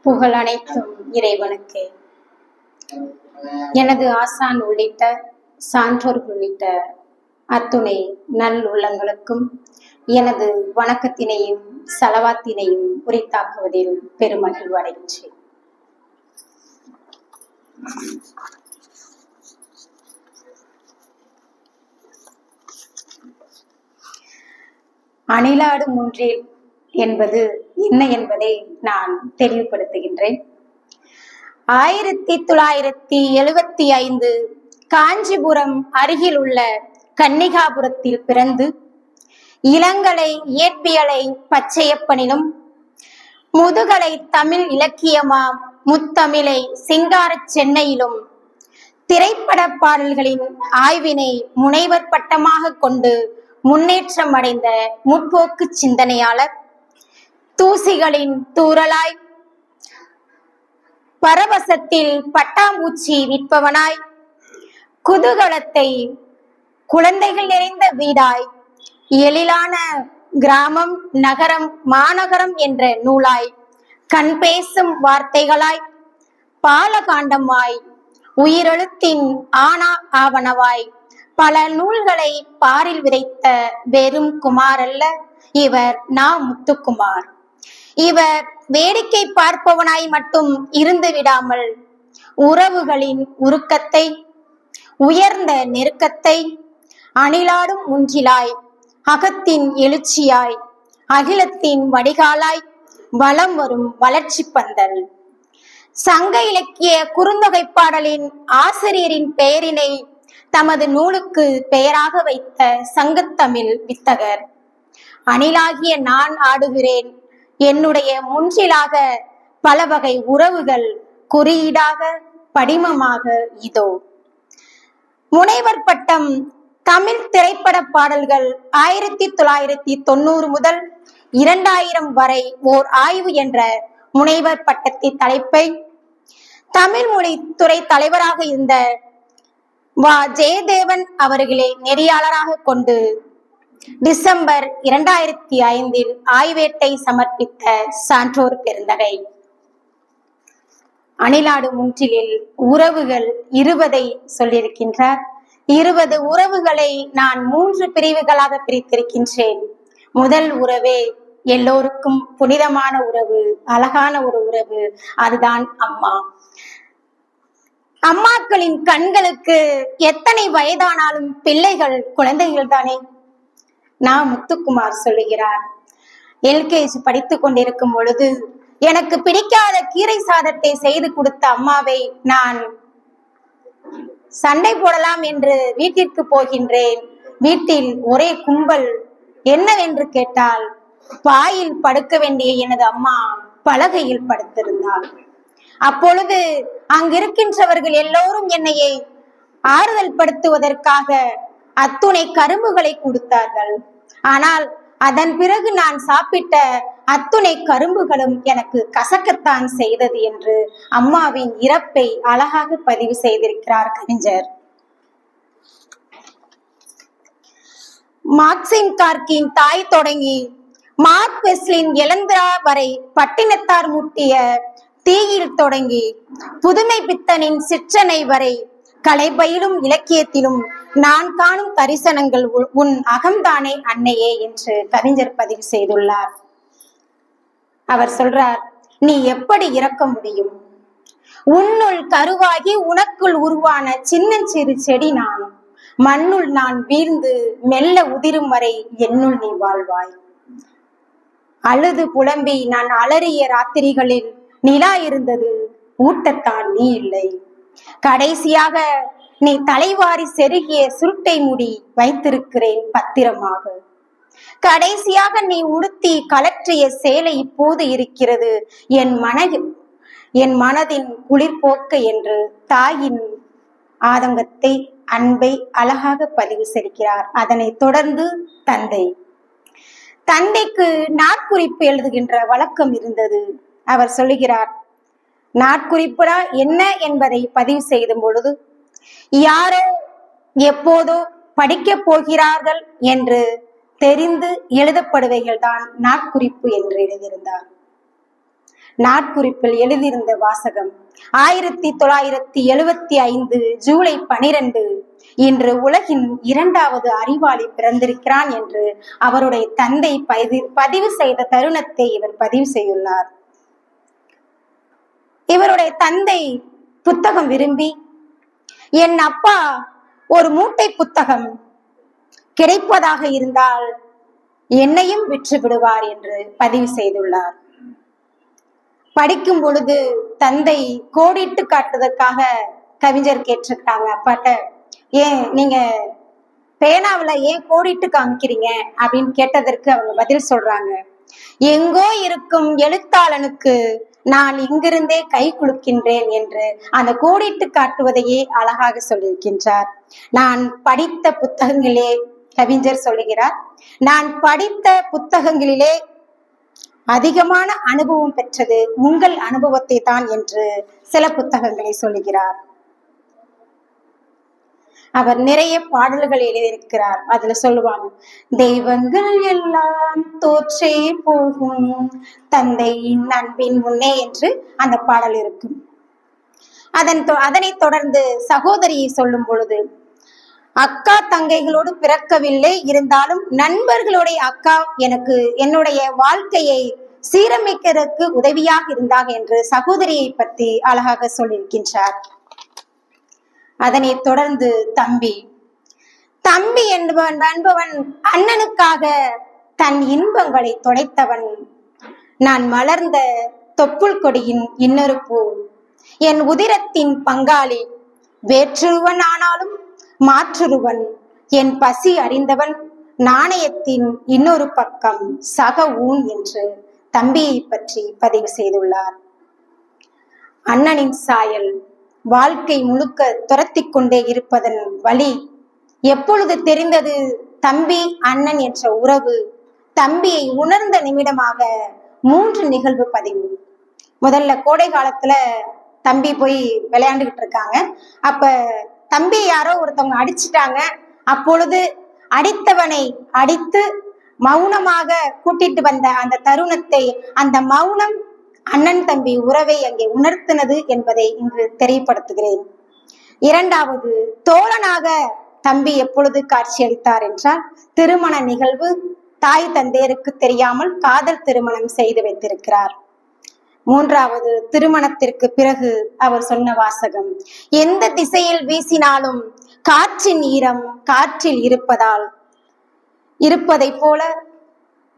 புகழ் அனைத்தும் இறைவனுக்கே. எனது ஆசான் உள்ளிட்ட சான்றோர்கள் உள்ளிட்ட அத்துணை நல் உள்ளங்களுக்கும் எனது வணக்கத்தினையும் சலவாத்தினையும் உரித்தாக்குவதில் பெருமகிழ்வு அடைகின்றேன். அணிலாடு முன்றில் என்பது என்ன என்பதை நான் தெளிவுபடுத்துகின்றேன். 1975 காஞ்சிபுரம் அருகில் உள்ள கன்னிகாபுரத்தில் பிறந்து இளங்கலை இயற்பியலை பச்சையப்பனிலும் முதுகலை தமிழ் இலக்கியமாம் முத்தமிழை சிங்கார சென்னையிலும் திரைப்பட பாடல்களின் ஆய்வினை முனைவர் பட்டமாக கொண்டு முன்னேற்றம் அடைந்த முற்போக்கு சிந்தனையாளர், தூசிகளின் தூறலாய் பரவசத்தில் பட்டாம்பூச்சி விற்பவனாய், குதூகலத்தை குழந்தைகள் நிறைந்த வீடாய், எழிலான கிராமம் நகரம் மாநகரம் என்ற நூலாய், கண் பேசும் வார்த்தைகளாய், பாலகாண்டமாய், உயிரெழுத்தின் ஆனா ஆவணவாய் பல நூல்களை பாரில் விதைத்த வெறும் குமார் அல்ல இவர் நா. முத்துக்குமார். இவர் வேடிக்கை பார்ப்பவனாய் மட்டும் இருந்து விடாமல் உறவுகளின் உருக்கத்தை, உயர்ந்த நெருக்கத்தை, அணிலாடும் முன்றிலாய், அகத்தின் எழுச்சியாய், அகிலத்தின் வடிகாலாய் வலம் வரும் வளர்ச்சி பந்தல். சங்க இலக்கிய குறுந்தொகை பாடலின் ஆசிரியரின் பெயரினை தமது நூலுக்கு பெயராக வைத்த சங்கத்தமிழ் வித்தகர். அணிலாகிய நான் ஆடுகிறேன், என்னுடைய முன்றிலாக பல வகை உறவுகள் குறியீடாக படிமமாக இதோ. முனைவர் பட்டம் தமிழ் திரைப்பட பாடல்கள் 1990 முதல் 2000 வரை ஓர் ஆய்வு என்ற முனைவர் பட்டத்தின் தலைப்பை தமிழ் மொழி துறை தலைவராக இருந்த வா. ஜெயதேவன் அவர்களை நெறியாளராக கொண்டு டிசம்பர் 2005 ஆய்வேட்டை சமர்ப்பித்த சான்றோர் பெருந்தகை. அணிலாடு முன்றிலில் உறவுகள் 20 சொல்லியிருக்கின்றார். 20 உறவுகளை நான் 3 பிரிவுகளாக பிரித்திருக்கின்றேன். முதல் உறவே எல்லோருக்கும் புனிதமான உறவு, அழகான ஒரு உறவு, அதுதான் அம்மா. அம்மாக்களின் கண்களுக்கு எத்தனை வயதானாலும் பிள்ளைகள் குழந்தைகள் தானே. நா. முத்துக்குமார் சொல்லுகிறார், LKG படித்துக் கொண்டிருக்கும் பொழுது எனக்கு பிடிக்காத கீரை சாதத்தை செய்து கொடுத்த அம்மாவை நான் சண்டை போடலாம் என்று வீட்டிற்கு போகின்றேன். வீட்டில் ஒரே கும்பல். என்னவென்று கேட்டால், பாயில் படுக்க வேண்டிய எனது அம்மா பலகையில் படுத்திருந்தாள். அப்பொழுது அங்கிருக்கின்றவர்கள் எல்லோரும் என்னையை ஆறுதல் படுத்துவதற்காக அத்துணை கரும்புகளை கொடுத்தார்கள். ஆனால் அதன் பிறகு நான் சாப்பிட்ட அத்துணை கரும்புகளும் எனக்கு கசக்கத்தான் செய்தது என்று அம்மாவின் இறப்பை அழகாக பதிவு செய்திருக்கிறார் கவிஞர். மார்க்சிம் கார்கியின் தாய் தொடங்கி மார்க் வெஸ்லின் எலந்திரா வரை பட்டினத்தார் மூட்டிய தீயில் தொடங்கி புதுமை பித்தனின் சிற்றனை வரை கலைபயிலும் இலக்கியத்திலும் நான் காணும் தரிசனங்கள் உன் அகம்தானே அன்னையே என்று கவிஞர் பதிவு செய்துள்ளார். அவர் சொல்றார், நீ எப்படி இறக்க முடியும்? உன்னுள் கருவாகி உனக்குள் உருவான சின்னஞ்சிறு செடி நான். மண்ணுள் நான் வீழ்ந்து மெல்ல உதிரும் வரை என்னுள் நீ வாழ்வாய். அழுது புலம்பி நான் அலறிய ராத்திரிகளில் நிலா இருந்தது, ஊட்டத்தான் நீ இல்லை. கடைசியாக நீ தலைவாரி செருகிய சுருட்டை முடி வைத்திருக்கிறேன் பத்திரமாக. கடைசியாக நீ உடுத்தி கலற்றிய சேலை இப்போது இருக்கிறது என் மனதின் குளிர்போக்க என்று தாயின் ஆதங்கத்தை, அன்பை அழகாக பதிவு செய்கிறார். அதனை தொடர்ந்து தந்தைக்கு நாட்குறிப்பு எழுதுகின்ற வழக்கம் இருந்தது. அவர் சொல்லுகிறார், நாட்குறிப்புடா என்ன என்பதை பதிவு செய்யும் பொழுது, யாரோ எப்போதோ படிக்க போகிறார்கள் என்று தெரிந்து எழுதப்படுவைகள் தான் நாட்குறிப்பு என்று எழுதியிருந்தார். நாட்குறிப்பில் எழுதியிருந்த வாசகம் 1975 ஜூலை 12 இன்று உலகின் 2வது அறிவாளி பிறந்திருக்கிறான் என்று அவருடைய தந்தை பதிவு செய்த தருணத்தை இவர் பதிவு செய்துள்ளார். இவருடைய தந்தை புத்தகம் விரும்பி, என் அப்பா ஒரு மூட்டை புத்தகம் கிடைப்பதாக இருந்தால் என்னையும் விற்று விடுவார் என்று பதிவு செய்துள்ளார். படிக்கும் பொழுது தந்தை கோடிட்டு காட்டுவதற்காக கவிஞர் கேட்டிருக்காங்க அப்பாட்ட, ஏன் நீங்க பேனாவுல ஏன் கோடிட்டு காமிக்கிறீங்க அப்படின்னு கேட்டதற்கு அவங்க பதில் சொல்றாங்க, எங்கோ இருக்கும் எழுத்தாளனுக்கு நான் இங்கிருந்தே கை குலுக்கின்றேன் என்று அந்த கோடிட்டு காட்டுவதையே அழகாக சொல்லியிருக்கின்றார். நான் படித்த புத்தகங்களே, கவிஞர் சொல்லுகிறார், நான் படித்த புத்தகங்களிலே அதிகமான அனுபவம் பெற்றது உங்கள் அனுபவத்தை தான் என்று சில புத்தகங்களை சொல்லுகிறார். அவர் நிறைய பாடல்கள் எழுதியிருக்கிறார். அதுல சொல்லுவாங்க, தெய்வங்கள் எல்லாம் தோற்றே போகும் தந்தையின் அன்பின் முன்னே என்று அந்த பாடல் இருக்கும். அதனை தொடர்ந்து சகோதரியை சொல்லும் பொழுது, அக்கா தங்கைகளோடு பிறக்கவில்லை, இருந்தாலும் நண்பர்களுடைய அக்கா எனக்கு என்னுடைய வாழ்க்கையை சீரமைக்கிறதுக்கு உதவியாக இருந்தாங்க என்று சகோதரியை பற்றி அழகாக சொல்லியிருக்கின்றார். அதனை தொடர்ந்து தம்பி என்பவன் அண்ணனுக்காக தன் இன்பங்களை தொலைத்தவன். நான் மலர்ந்த தொப்புள் கொடியின் இன்னொரு பூ, என் உதிரத்தின் பங்காளி, வேற்றுருவன் ஆனாலும் மாற்றுருவன், என் பசி அறிந்தவன், நாணயத்தின் இன்னொரு பக்கம் சக ஊன் என்று தம்பியை பற்றி பதிவு செய்துள்ளார். அண்ணனின் சாயல் வாழ்க்கை முழுக்க துரத்தி கொண்டே இருப்பதன் வழி எப்பொழுது தெரிந்தது? தம்பி அண்ணன் என்ற உறவு தம்பியை உணர்ந்த நிமிடமாக 3 நிகழ்வு பதிவு. முதல்ல கோடை காலத்துல தம்பி போய் விளையாண்டுகிட்டு இருக்காங்க. அப்ப தம்பி யாரோ ஒருத்தவங்க அடிச்சுட்டாங்க. அப்பொழுது அடித்தவனை அடித்து மௌனமாக கூட்டிட்டு வந்த அந்த தருணத்தை, அந்த மௌனம் அண்ணன் தம்பி உறவை அங்கே உணர்த்தினது என்பதை இங்கு தெரியப்படுத்துகிறேன். 2வது, தோழனாக தம்பி எப்பொழுது காட்சியளித்தார் என்றால், திருமண நிகழ்வு தாய் தந்தையருக்கு தெரியாமல் காதல் திருமணம் செய்து வைத்திருக்கிறார். 3வது, திருமணத்திற்கு பிறகு அவர் சொன்ன வாசகம், எந்த திசையில் வீசினாலும் காற்றின் ஈரம் காற்றில் இருப்பதை போல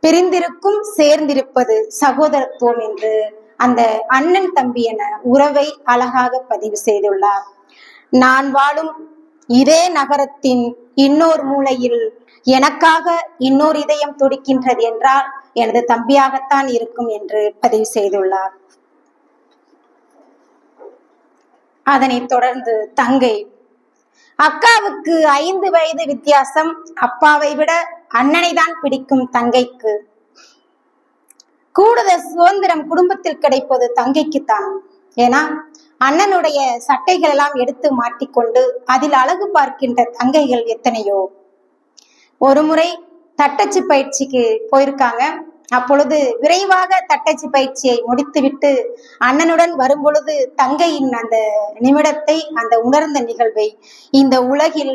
பிரிந்திருக்கும் சேர்ந்திருப்பது சகோதரத்துவம் என்று அந்த அண்ணன் தம்பி என உறவை அழகாக பதிவு செய்துள்ளார். நான் வாழும் இதே நகரத்தின் இன்னொரு மூலையில் எனக்காக இன்னொரு இதயம் துடிக்கின்றது என்றால் எனது தம்பியாகத்தான் இருக்கும் என்று பதிவு செய்துள்ளார். அதனை தொடர்ந்து தங்கை, அக்காவுக்கு 5 வயது வித்தியாசம், அப்பாவை விட அண்ணனை தான் பிடிக்கும் தங்கைக்கு. கூடுதல் சுதந்திரம் குடும்பத்தில் கிடைப்பது தங்கைக்குத்தான். ஏன்னா அண்ணனுடைய சட்டைகள் எல்லாம் எடுத்து மாட்டிக்கொண்டு அதில் அழகு பார்க்கின்ற தங்கைகள் எத்தனையோ. ஒரு முறை தட்டச்சு பயிற்சிக்கு போயிருக்காங்க. அப்பொழுது விரைவாக தட்டச்சு பயிற்சியை முடித்துவிட்டு அண்ணனுடன் வரும் பொழுது தங்கையின் அந்த நிமிடத்தை, அந்த உணர்ந்த நிகழ்வை, இந்த உலகில்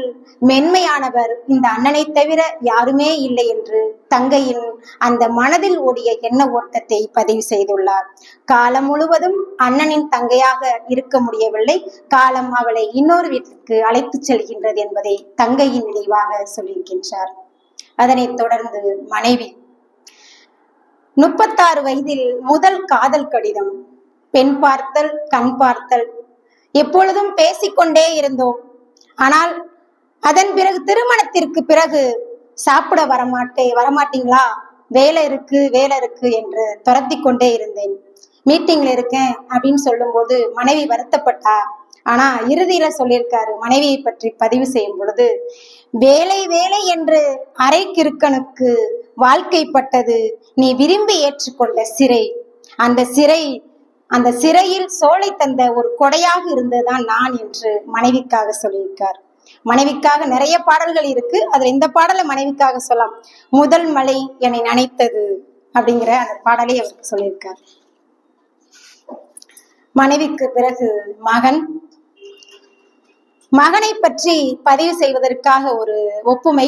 மென்மையானவர் இந்த அண்ணனை தவிர யாருமே இல்லை என்று தங்கையின் அந்த மனதில் ஓடிய எண்ண ஓட்டத்தை பதிவு செய்துள்ளார். காலம் முழுவதும் அண்ணனின் தங்கையாக இருக்க முடியவில்லை, காலம் அவளை இன்னொரு வீட்டிற்கு அழைத்து செல்கின்றது என்பதை தங்கையின் நினைவாக சொல்லியிருக்கின்றார். அதனை தொடர்ந்து மனைவி, 36 வயதில் முதல் காதல் கடிதம், பெண் பார்த்தல், கண் பார்த்தல், எப்பொழுதும் பேசிக்கொண்டே இருந்தோம். ஆனால் அதன் பிறகு திருமணத்திற்கு பிறகு சாப்பிட வரமாட்டீங்களா, வேலை இருக்கு என்று துரத்தி கொண்டே இருந்தேன். மீட்டிங்ல இருக்கேன் அப்படின்னு சொல்லும் போது மனைவி வருத்தப்பட்டா. ஆனா இறுதியில சொல்லியிருக்காரு, மனைவியை பற்றி பதிவு செய்யும் பொழுது, வேலை வேலை என்று அரைக்கிருக்கனுக்கு வாழ்க்கைப்பட்டது நீ விரும்பி ஏற்றுக்கொண்ட சிறை, அந்த சிறையில் சோலை தந்த ஒரு கொடையாக இருந்ததுதான் நான் என்று மனைவிக்காக சொல்லியிருக்கார். மனைவிக்காக நிறைய பாடல்கள் இருக்கு, அதுல இந்த பாடலை மனைவிக்காக சொல்லலாம். முதல் மழை என்னை நனைத்தது அப்படிங்கிற அந்த பாடலை அவருக்கு சொல்லியிருக்கார். மனைவிக்கு பிறகு மகன். மகனை பற்றி பதிவு செய்வதற்காக ஒரு ஒப்புமை.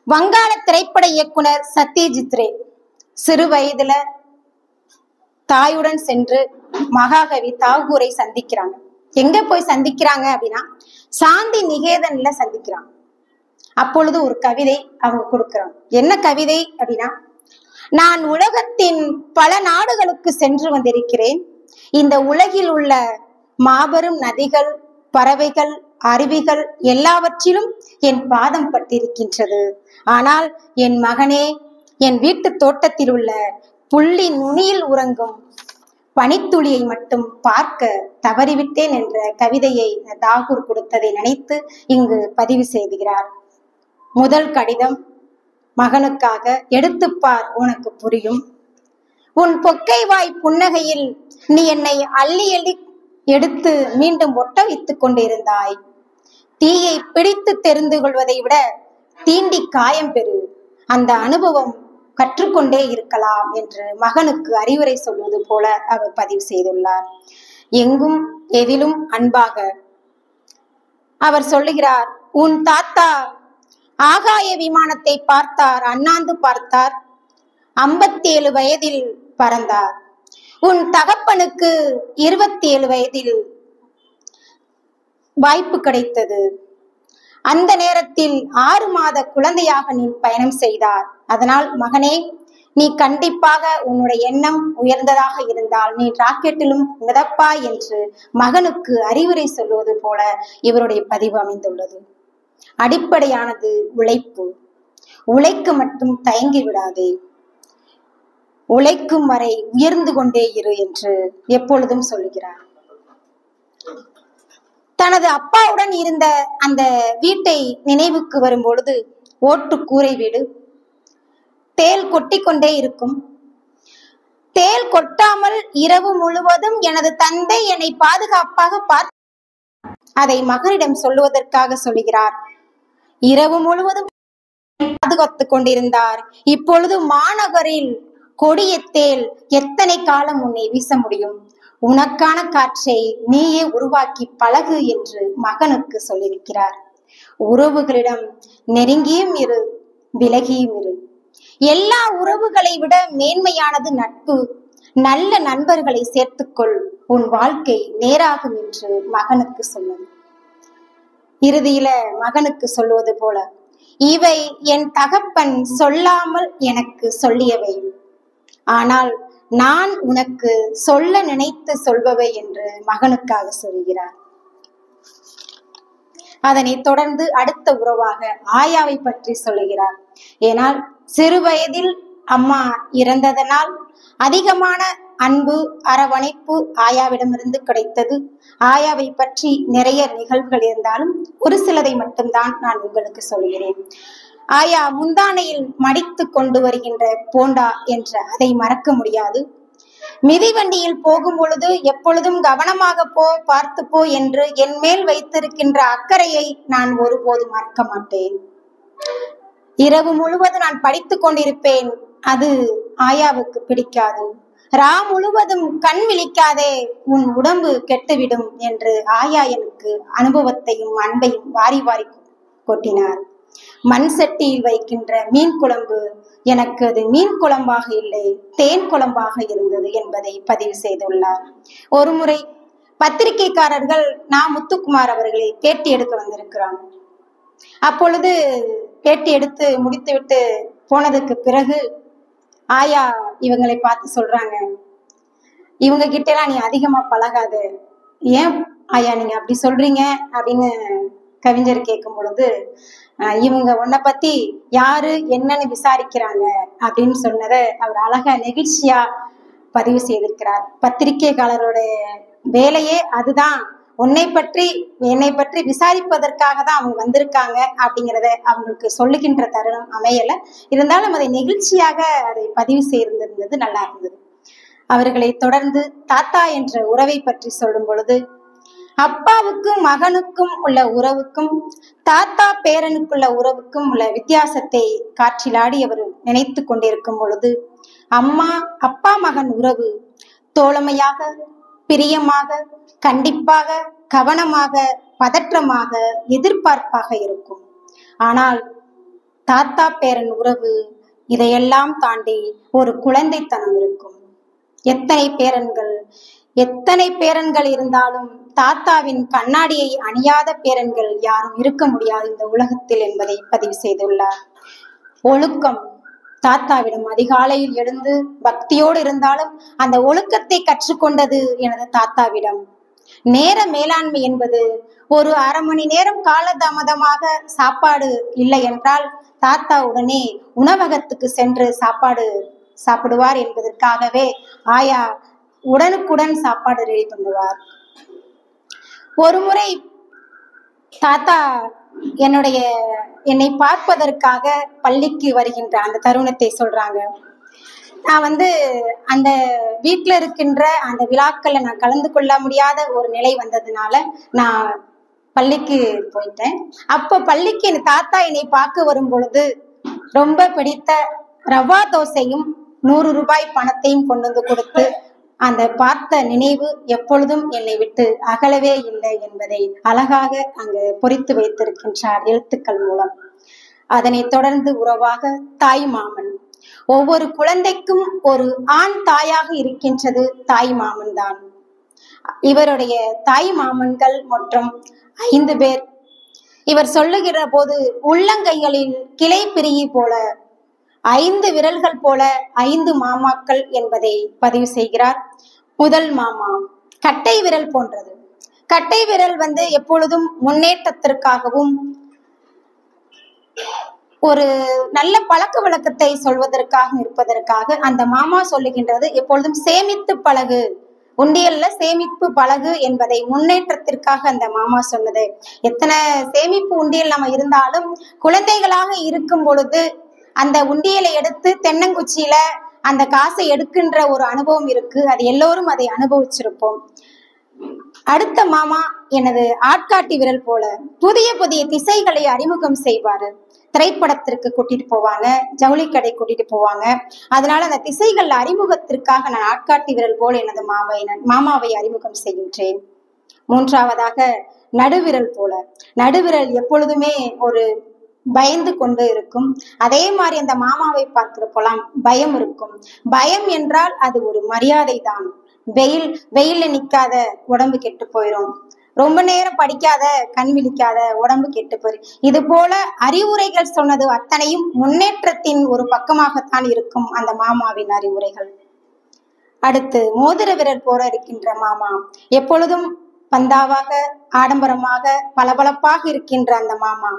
வங்காள திரைப்பட இயக்குனர் சத்யஜித் ரே சிறு வயதுல தாயுடன் சென்று மகாகவி தாகூரை சந்திக்கிறாங்க. எங்க போய் சந்திக்கிறாங்க அப்படின்னா சாந்தி நிகேதன்ல சந்திக்கிறாங்க. அப்பொழுது ஒரு கவிதை அவங்க கொடுக்கிறாங்க. என்ன கவிதை அப்படின்னா, நான் உலகத்தின் பல நாடுகளுக்கு சென்று வந்திருக்கிறேன். இந்த உலகில் உள்ள மாபெரும் நதிகள், பறவைகள், அருவிகள் எல்லாவற்றிலும் என் பாதம் பட்டிருக்கின்றது. ஆனால் என் மகனே, என் வீட்டு தோட்டத்தில் உள்ள புள்ளி நுனியில் உறங்கும் பனித்துளியை மட்டும் பார்க்க தவறிவிட்டேன் என்ற கவிதையை தாகூர் கொடுத்ததை நினைத்து இங்கு பதிவு செய்கிறார். முதல் கடிதம் மகனுக்காக. எடுத்துப்பார், உனக்கு புரியும். உன் பொக்கை வாய் புன்னகையில் நீ என்னை அள்ளி அள்ளி எடுத்து மீண்டும் ஒட்ட வைத்துக் கொண்டிருந்தாய். தீயை பிடித்து தெரிந்து கொள்வதை விட தீண்டி காயம் பெறு. அந்த அனுபவம் கற்றுக்கொண்டே இருக்கலாம் என்று மகனுக்கு அறிவுரை சொல்வது போல அவர் பதிவு செய்துள்ளார். எங்கும் எதிலும் அன்பாக அவர் சொல்லுகிறார். உன் தாத்தா ஆகாய விமானத்தை பார்த்தார், அண்ணாந்து பார்த்தார். 57 வயதில் பறந்தார். உன் தகப்பனுக்கு 27 வயதில் வாய்ப்பு கிடைத்தது. அந்த நேரத்தில் 6 மாத குழந்தையாக நீ பயணம் செய்தார். அதனால் மகனே, நீ கண்டிப்பாக உன்னுடைய எண்ணம் உயர்ந்ததாக இருந்தால் நீ ராக்கெட்டிலும் மிதப்பாய் என்று மகனுக்கு அறிவுரை சொல்வது போல இவருடைய பதிவு அமைந்துள்ளது. அடிப்படையானது உழைப்பு. உழைக்க மட்டும் தயங்கி விடாதே, உழைக்கும் வரை உயர்ந்து கொண்டே இரு என்று எப்பொழுதும் சொல்லுகிறார். தனது அப்பாவுடன் இருந்த அந்த வீட்டை நினைவுக்கு வரும் பொழுது ஓட்டு கூரை வீடு, தேள் கொட்டி கொண்டே இருக்கும். தேள் கொட்டாமல் இரவு முழுவதும் எனது தந்தை என்னை பாதுகாப்பாக பார்த்து அதை மகனிடம் சொல்லுவதற்காக சொல்லுகிறார். இரவு முழுவதும் பாதுகாத்துக் கொண்டிருந்தார். இப்பொழுது மாநகரில் கொடிய தேள் எத்தனை காலம் உன்னை வீச முடியும்? உனக்கான காற்றை நீயே உருவாக்கி பழகு என்று மகனுக்கு சொல்லியிருக்கிறார். உறவுகளிடம் நெருங்கியும் இரு, விலகியும் இரு. எல்லா உறவுகளை விட மேன்மையானது நட்பு. நல்ல நண்பர்களை சேர்த்துக்கொள், உன் வாழ்க்கை நேராகும் என்று மகனுக்கு சொன்னது. இறுதியில மகனுக்கு சொல்லுவது போல, இவை என் தகப்பன் சொல்லாமல் எனக்கு சொல்லியவை, ஆனால் நான் உனக்கு சொல்ல நினைத்து சொல்பவை என்று மகனுக்காக சொல்கிறார். அதனை தொடர்ந்து அடுத்த உறவாக ஆயாவை பற்றி சொல்லுகிறார். ஏனால் சிறு வயதில் அம்மா இறந்ததனால் அதிகமான அன்பு, அரவணைப்பு ஆயாவிடமிருந்து கிடைத்தது. ஆயாவை பற்றி நிறைய நிகழ்வுகள் இருந்தாலும் ஒரு சிலதை மட்டும்தான் நான் உங்களுக்கு சொல்கிறேன். ஆயா முந்தானையில் மடித்து கொண்டு வருகின்ற போண்டா என்ற அதை மறக்க முடியாது. மிதிவண்டியில் போகும் பொழுது எப்பொழுதும் கவனமாக போ, பார்த்து போ என்று என் மேல் வைத்திருக்கின்ற அக்கறையை நான் ஒருபோதும் மறக்க மாட்டேன். இரவு முழுவதும் நான் படித்துக் கொண்டிருப்பேன், அது ஆயாவுக்கு பிடிக்காது. ரா முழுவதும் கண் விழிக்காதே, உன் உடம்பு கெட்டுவிடும் என்று ஆயா எனக்கு அனுபவத்தையும் அன்பையும் வாரி வாரி கொட்டினார். மண் சட்டியில் வைக்கின்ற மீன் குழம்பு எனக்கு அது மீன் குழம்பாக இல்லை, தேன் குழம்பாக இருந்தது என்பதை பதிவு செய்துள்ளார். ஒரு முறை பத்திரிகைக்காரர்கள் முத்துக்குமார் அவர்களை பேட்டி எடுக்க வந்திருக்கிறாங்க. அப்பொழுது பேட்டி எடுத்து முடித்துவிட்டு போனதுக்கு பிறகு ஆயா இவங்களை பார்த்து சொல்றாங்க, இவங்க கிட்ட எல்லாம் நீ அதிகமா பழகாத, ஏன் ஆயா நீங்க அப்படி சொல்றீங்க அப்படின்னு கவிஞர் கேட்கும் பொழுது, இவங்க உன்னை பத்தி யாரு என்னன்னு விசாரிக்கிறாங்க அப்படின்னு சொன்னதை அவர் அழகா நெகிழ்ச்சியா பதிவு செய்திருக்கிறார். பத்திரிகையாளரோட வேலையே அதுதான், என்னை பற்றி விசாரிப்பதற்காக தான் அவங்க வந்திருக்காங்க அப்படிங்கிறத அவங்களுக்கு சொல்லுகின்ற தருணம் அமையல. இருந்தாலும் அதை நெகிழ்ச்சியாக அதை பதிவு செய்திருந்தது, நல்லா இருந்தது. அவர்களை தொடர்ந்து தாத்தா என்ற உறவை பற்றி சொல்லும் பொழுது, அப்பாவுக்கும் மகனுக்கும் உள்ள உறவுக்கும் தாத்தா பேரனுக்குள்ள உறவுக்கும் உள்ள வித்தியாசத்தை காற்றிலாடி அவர் நினைத்து கொண்டிருக்கும் பொழுது, அப்பா மகன் உறவு தோழமையாக பிரியமாக, கண்டிப்பாக, கவனமாக, பதற்றமாக, எதிர்பார்ப்பாக இருக்கும். ஆனால் தாத்தா பேரன் உறவு இதையெல்லாம் தாண்டி ஒரு குழந்தைத்தனம் இருக்கும். எத்தனை பேரன்கள் இருந்தாலும் தாத்தாவின் கண்ணாடியை அணியாத பேரன்கள் யாரும் இருக்க முடியாது இந்த உலகத்தில் என்பதை பதிவு செய்துள்ளார். ஒழுக்கம். தாத்தாவிடம் அதிகாலையில் எழுந்து பக்தியோடு இருந்தாலும் அந்த ஒழுக்கத்தை கற்றுக்கொண்டது எனது தாத்தாவிடம். நேர மேலாண்மை என்பது ஒரு அரை மணி நேரம் காலதாமதமாக சாப்பாடு இல்லை என்றால் தாத்தா உடனே உணவகத்துக்கு சென்று சாப்பிடுவார் என்பதற்காகவே ஆயா உடனுக்குடன் சாப்பாடு ரெடி பண்ணுவார். ஒரு முறை தாத்தா என்னை பார்ப்பதற்காக பள்ளிக்கு வருகின்ற அந்த தருணத்தை சொல்றாங்க. நான் அந்த வீட்டுல இருக்கின்ற அந்த விழாக்கள்ல நான் கலந்து கொள்ள முடியாத ஒரு நிலை வந்ததுனால நான் பள்ளிக்கு போயிட்டேன். அப்ப பள்ளிக்கு என் தாத்தா என்னை பார்க்க வரும் பொழுது ரொம்ப பிடித்த ரவா தோசையும் 100 ரூபாய் பணத்தையும் கொண்டு வந்து கொடுத்து அந்த பார்த்த நினைவு எப்பொழுதும் என்னை விட்டு அகலவே இல்லை என்பதை அழகாக அங்கு பொறித்து வைத்திருக்கின்றார் எழுத்துக்கள் மூலம். அதனை தொடர்ந்து உறவாக தாய் மாமன். ஒவ்வொரு குழந்தைக்கும் ஒரு ஆண் தாயாக இருக்கின்றது தாய் மாமன் தான். இவருடைய தாய் மாமன்கள் மொத்தம் 5 பேர். இவர் சொல்லுகிற போது உள்ளங்கைகளில் கிளை பிரிகி போல 5 விரல்கள் போல 5 மாமாக்கள் என்பதை பதிவு செய்கிறார். முதல் மாமா கட்டை விரல் போன்றது. கட்டை விரல் எப்பொழுதும் முன்னேற்றத்திற்காகவும் ஒரு நல்ல பழக்க வழக்கத்தை சொல்வதற்காக இருப்பதற்காக அந்த மாமா சொல்லுகின்றது எப்பொழுதும் சேமித்து பழகு, உண்டியல்ல சேமிப்பு பழகு என்பதை முன்னேற்றத்திற்காக அந்த மாமா சொன்னது. எத்தனை சேமிப்பு உண்டியல் நம்ம இருந்தாலும் குழந்தைகளாக இருக்கும் பொழுது அந்த உண்டியலை எடுத்து தென்னங்குச்சியில அந்த காசை எடுக்கின்ற ஒரு அனுபவம் இருக்கு. அது எல்லோரும் அதை அனுபவிச்சிருப்போம். அடுத்த மாமா எனது ஆட்காட்டி விரல் போல புதிய புதிய திசைகளை அறிமுகம் செய்வாரு. திரைப்படத்திற்கு கூட்டிட்டு போவாங்க, ஜவுளி கடை கூட்டிட்டு போவாங்க. அதனால அந்த திசைகள் அறிமுகத்திற்காக நான் ஆட்காட்டி விரல் போல எனது மாமாவை அறிமுகம் செய்கின்றேன். மூன்றாவதாக நடுவிரல் போல. நடுவிரல் எப்பொழுதுமே ஒரு பயந்து கொண்டு இருக்கும். அதே மாதிரி அந்த மாமாவை பார்க்கிற போலாம் பயம் இருக்கும். பயம் என்றால் அது ஒரு மரியாதை தான். வெயில்ல நிக்காத உடம்பு கெட்டு போயிடும். ரொம்ப நேரம் படிக்காத கண் விழிக்காத உடம்பு கெட்டு போயிரு. இது போல அறிவுரைகள் சொன்னது அத்தனையும் முன்னேற்றத்தின் ஒரு பக்கமாகத்தான் இருக்கும் அந்த மாமாவின் அறிவுரைகள். அடுத்து மோதிர விரல் போல இருக்கின்ற மாமா எப்பொழுதும் பந்தாவாக ஆடம்பரமாக பளபளப்பாக இருக்கின்ற அந்த மாமா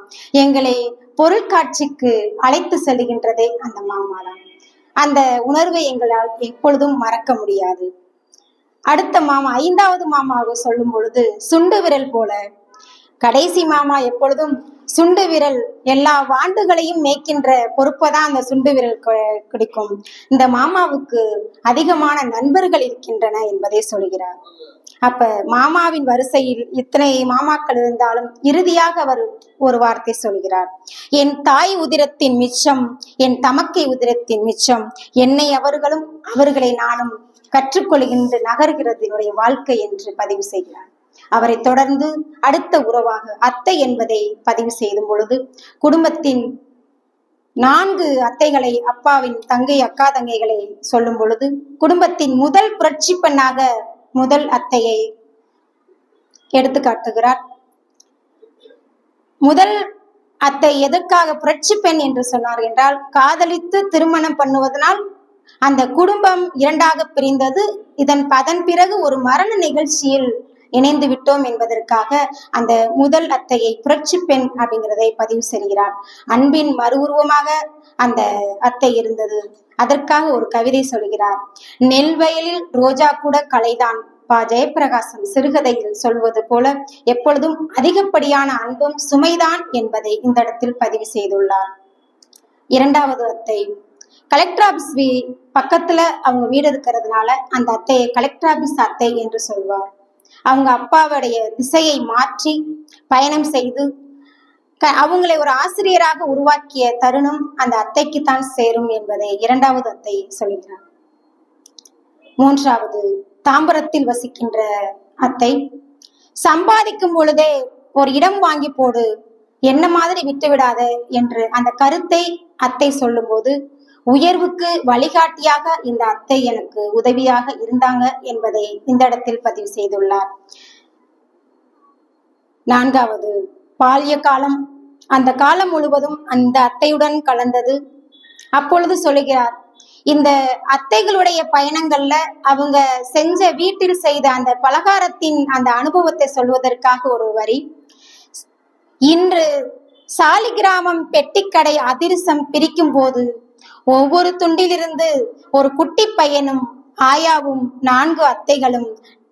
எங்களை பொருட்காட்சிக்கு அழைத்து செல்கின்றதே அந்த மாமா தான். அந்த உணர்வை எங்களால் எப்பொழுதும் மறக்க முடியாது. அடுத்த மாமா 5வது மாமாவை சொல்லும் பொழுது சுண்டு விரல் போல. கடைசி மாமா எப்பொழுதும் சுண்டு விரல் எல்லா வாண்டுகளையும் மேய்க்கின்ற பொறுப்பைதான் அந்த சுண்டு விரல் கிடைக்கும். இந்த மாமாவுக்கு அதிகமான நண்பர்கள் இருக்கின்றன என்பதை சொல்கிறார். அப்ப மாமாவின் வரிசையில் இத்தனை மாமாக்கள் இருந்தாலும் இறுதியாக அவர் ஒரு வார்த்தை சொல்கிறார். என் தாய் உதிரத்தின் மிச்சம், என் தமக்கை உதிரத்தின் மிச்சம், என்னை அவர்களும் அவர்களை நானும் கற்றுக்கொள்கின்ற நகர்கிறது என்னுடைய வாழ்க்கை என்று பதிவு செய்கிறார். அவரை தொடர்ந்து அடுத்த உறவாக அத்தை என்பதை பதிவு செய்யும் பொழுது குடும்பத்தின் 4 அத்தைகளை, அப்பாவின் தங்கை அக்கா தங்கைகளை சொல்லும் பொழுது குடும்பத்தின் முதல் புரட்சி பெண்ணாக முதல் அத்தையை எடுத்து காட்டுகிறார். முதல் அத்தை எதற்காக புரட்சி பெண் என்று சொன்னார் என்றால், காதலித்து திருமணம் பண்ணுவதனால் அந்த குடும்பம் 2ஆக பிரிந்தது. அதன் பிறகு ஒரு மரண நிகழ்ச்சியில் இணைந்து விட்டோம் என்பதற்காக அந்த முதல் அத்தையை புரட்சி பெண் அப்படிங்கிறதை பதிவு செய்கிறார். அன்பின் மறு உருவமாக அந்த அத்தை இருந்தது. அதற்காக ஒரு கவிதை சொல்கிறார். நெல்வயலில் ரோஜா கூட கலைதான், பா ஜெயப்பிரகாசம் சிறுகதையில் சொல்வது போல எப்பொழுதும் அதிகப்படியான அன்பும் சுமைதான் என்பதை இந்த இடத்தில் பதிவு செய்துள்ளார். 2வது அத்தை கலெக்டர் ஆபீஸ் பக்கத்துல அவங்க வீடு இருக்கிறதுனால அந்த அத்தையை கலெக்டர் ஆபீஸ் அத்தை என்று சொல்வார். அவங்க அப்பாவுடைய திசையை மாற்றி பயணம் செய்து அவங்களை ஒரு ஆசிரியராக உருவாக்கிய தருணம் அந்த அத்தைக்கு தான் சேரும் என்பதை 2வது அத்தை சொல்கிறார். 3வது தாம்பரத்தில் வசிக்கின்ற அத்தை. சம்பாதிக்கும் பொழுதே ஒரு இடம் வாங்கி போடு, என்ன மாதிரி விட்டு விடாத என்று அந்த கருத்தை அத்தை சொல்லும்போது, உயர்வுக்கு வழிகாட்டியாக இந்த அத்தை எனக்கு உதவியாக இருந்தாங்க என்பதை இந்த இடத்தில் பதிவு செய்துள்ளார். 4வது, பால்ய காலம். அந்த காலம் முழுவதும் அந்த அத்தையுடன் கலந்தது. அப்பொழுது சொல்லுகிறார், இந்த அத்தைகளுடைய பயணங்கள்ல அவங்க செஞ்ச வீட்டில் செய்த அந்த பலகாரத்தின் அந்த அனுபவத்தை சொல்வதற்காக ஒரு வரி. இன்று சாலிகிராமம் பெட்டிக்கடை அதிரசம் பிரிக்கும் போது ஒவ்வொரு துண்டிலிருந்து ஒரு குட்டி பையனும் ஆயாவும் 4 அத்தைகளும்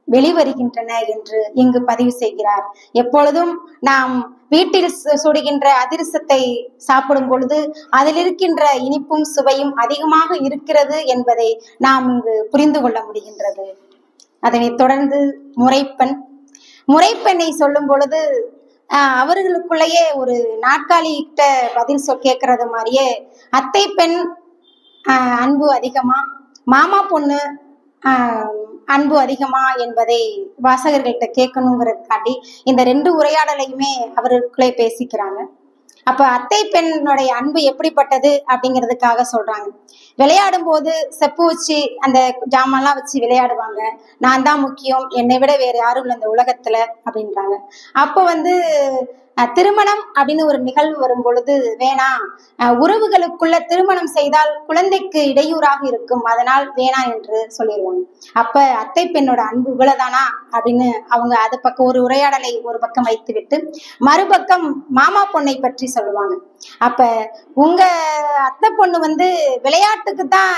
வெளிவருகின்றன என்று இங்கு பதிவு செய்கிறார். எப்பொழுதும் நாம் வீட்டில் சுடுகின்ற அதிரசத்தை சாப்பிடும் பொழுது அதில் இருக்கின்ற இனிப்பும் சுவையும் அதிகமாக இருக்கிறது என்பதை நாம் இங்கு புரிந்து கொள்ள முடிகின்றது. அதனைத் தொடர்ந்து முறைப்பெண்ணை சொல்லும் பொழுது அவர்களுக்குள்ளேயே ஒரு நாற்காலி கிட்ட பதில் கேட்கறது மாதிரியே அத்தை பெண் அன்பு அதிகமா, மாமா பொண்ணு அன்பு அதிகமா என்பதை வாசகர்கள்ட்ட கேட்கணுங்கிறதுக்காண்டி இந்த 2 உரையாடலையுமே அவர்களுக்குள்ளே பேசிக்கிறாங்க. அப்ப அத்தை பெண்ணுடைய அன்பு எப்படிப்பட்டது அப்படிங்கிறதுக்காக சொல்றாங்க. விளையாடும் போது செப்பு வச்சு அந்த ஜாமான்லாம் வச்சு விளையாடுவாங்க. நான் தான் முக்கியம், என்னை விட வேற யாரும் இல்லை இந்த உலகத்துல அப்படின்றாங்க. அப்ப திருமணம் அப்படின்னு ஒரு நிகழ்வு வரும் பொழுது வேணாம், உறவுகளுக்குள்ள திருமணம் செய்தால் குழந்தைக்கு இடையூறாக இருக்கும், அதனால் வேணாம் என்று சொல்லிடுவாங்க. அப்ப அத்தை பெண்ணோட அன்பு இவ்வளவுதானா அப்படின்னு அவங்க அது பக்கம் ஒரு உரையாடலை ஒரு பக்கம் வைத்து விட்டு மறுபக்கம் மாமா பொண்ணை பற்றி சொல்லுவாங்க. அப்ப உங்க அத்தை பொண்ணு விளையாட்டுக்கு தான்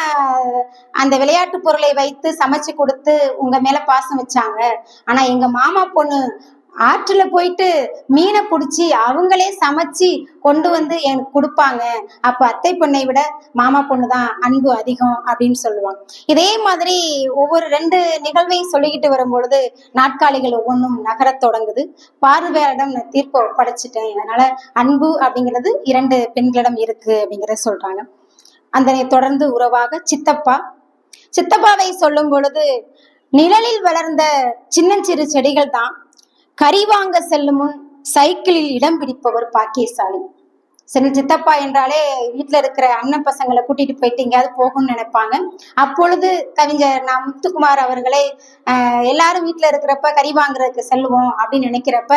அந்த விளையாட்டு பொருளை வைத்து சமைச்சு கொடுத்து உங்க மேல பாசம் வச்சாங்க. ஆனா எங்க மாமா பொண்ணு ஆற்றுல போயிட்டு மீனை பிடிச்சி அவங்களே சமைச்சு கொண்டு எனக்கு கொடுப்பாங்க. அப்ப அத்தை பொண்ணை விட மாமா பொண்ணுதான் அன்பு அதிகம் அப்படின்னு சொல்லுவாங்க. இதே மாதிரி ஒவ்வொரு 2 நிகழ்வையும் சொல்லிக்கிட்டு வரும் பொழுது நாட்காலிகள் ஒவ்வொன்றும் நகரத் தொடங்குது. பார்வையாளரிடம் நான் தீர்ப்பை ஒப்படைச்சிட்டேன், அதனால அன்பு அப்படிங்கிறது 2 பெண்களிடம் இருக்கு அப்படிங்கிறத சொல்றாங்க. அதனை தொடர்ந்து உறவாக சித்தப்பாவை சொல்லும் பொழுது, நிழலில் வளர்ந்த சின்னஞ்சிறு செடிகள் தான் கறி வாங்க செல்லும் முன் சைக்கிளில் இடம் பிடிப்பவர் பாக்கியசாலி. சித்தப்பா என்றாலே வீட்டுல இருக்கிற அண்ணன் பசங்களை கூட்டிட்டு போயிட்டு எங்கேயாவது போகணும்னு நினைப்பாங்க. அப்பொழுது கவிஞர் முத்துக்குமார் அவர்களே எல்லாரும் வீட்டுல இருக்கிறப்ப கறி வாங்குறதுக்கு செல்லுவோம் அப்படின்னு நினைக்கிறப்ப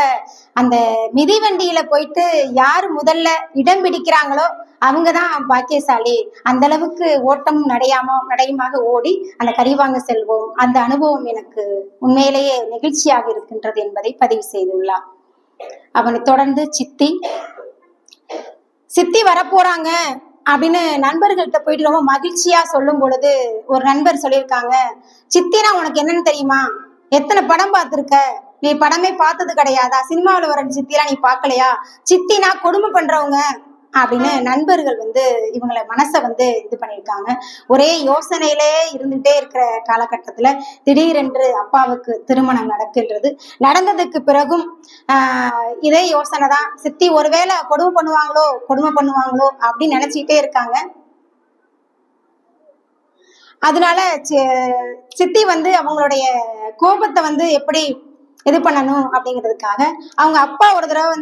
அந்த மிதிவண்டியில போயிட்டு யாரு முதல்ல இடம் பிடிக்கிறாங்களோ அவங்கதான் பாக்கியசாலி. அந்த அளவுக்கு ஓட்டம் நடையுமாக ஓடி அந்த கறி வாங்க செல்வோம். அந்த அனுபவம் எனக்கு உண்மையிலேயே நெகிழ்ச்சியாக இருக்கின்றது என்பதை பதிவு செய்துள்ளார். அவனை தொடர்ந்து சித்தி வரப்போறாங்க அப்படின்னு நண்பர்கள்ட்ட போயிட்டு ரொம்ப மகிழ்ச்சியா சொல்லும் பொழுது ஒரு நண்பர் சொல்லியிருக்காங்க, சித்தினா உனக்கு என்னன்னு தெரியுமா, எத்தனை படம் பார்த்திருக்க, நீ படமே பார்த்தது கிடையாதா, சினிமாவில் வர சித்திலாம் நீ பார்க்கலையா, சித்தினா கொடுமை பண்றவங்க அப்படின்னு நண்பர்கள் இவங்களை மனசை இது பண்ணியிருக்காங்க. ஒரே யோசனையிலே இருந்துட்டே இருக்கிற காலகட்டத்துல திடீரென்று அப்பாவுக்கு திருமணம் நடக்கின்றது. நடந்ததுக்கு பிறகும் இதே யோசனை தான், சித்தி ஒருவேளை கொடுமை பண்ணுவாங்களோ அப்படின்னு நினைச்சுக்கிட்டே இருக்காங்க. அதனால சித்தி அவங்களுடைய கோபத்தை எப்படி இது பண்ணணும் அப்படிங்கிறதுக்காக அவங்க அப்பா ஒரு தடவை